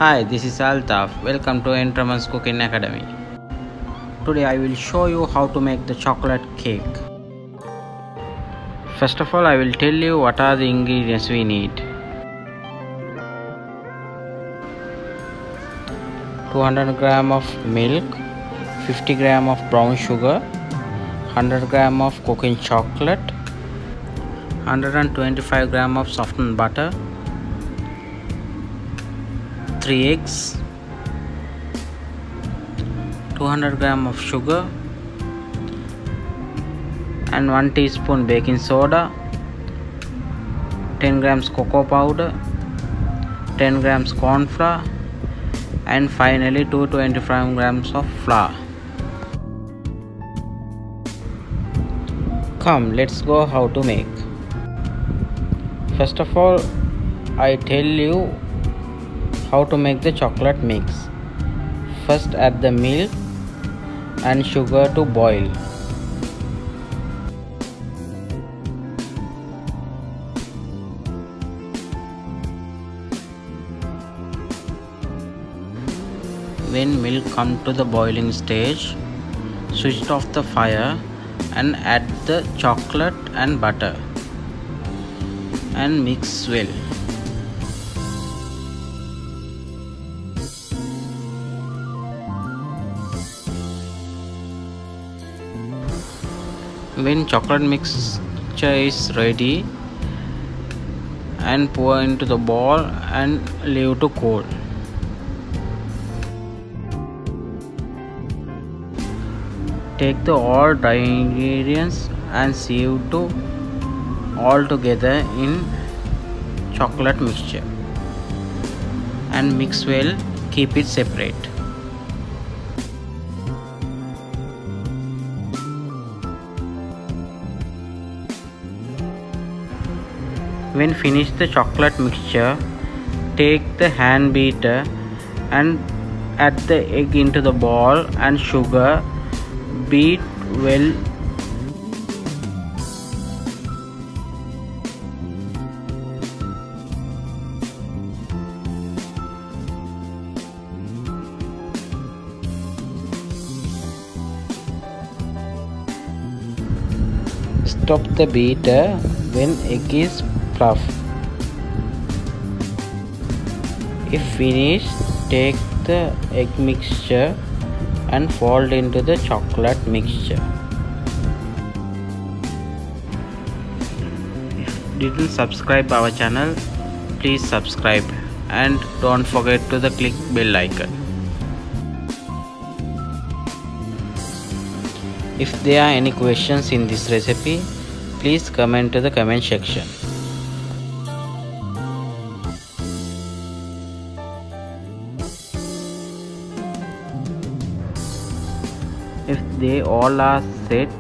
Hi, this is Althaf. Welcome to Entremets Cooking Academy. Today I will show you how to make the chocolate cake. First of all, I will tell you what are the ingredients we need. 200 gram of milk, 50 gram of brown sugar, 100 gram of cooking chocolate, 125 gram of softened butter, 3 eggs, 200 gram of sugar and 1 teaspoon baking soda, 10 grams cocoa powder, 10 grams corn flour, and finally 225 grams of flour. Come, let's go how to make. First of all, I tell you how to make the chocolate mix. First, add the milk and sugar to boil. When milk comes to the boiling stage, switch off the fire and add the chocolate and butter and mix well. When chocolate mixture is ready, and pour into the bowl and leave to cool. Take the all dry ingredients and sieve to all together in chocolate mixture and mix well. Keep it separate. When finished the chocolate mixture, take the hand beater and add the egg into the bowl and sugar. Beat well. Stop the beater when egg is fluff. If finished, take the egg mixture and fold into the chocolate mixture. If you didn't subscribe our channel, please subscribe and don't forget to click bell icon. If there are any questions in this recipe, please comment to the comment section. If they all are set,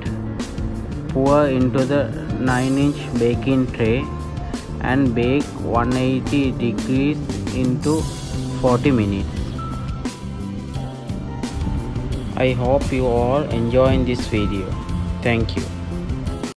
pour into the 9-inch baking tray and bake 180 degrees into 40 minutes. I hope you all enjoy this video. Thank you.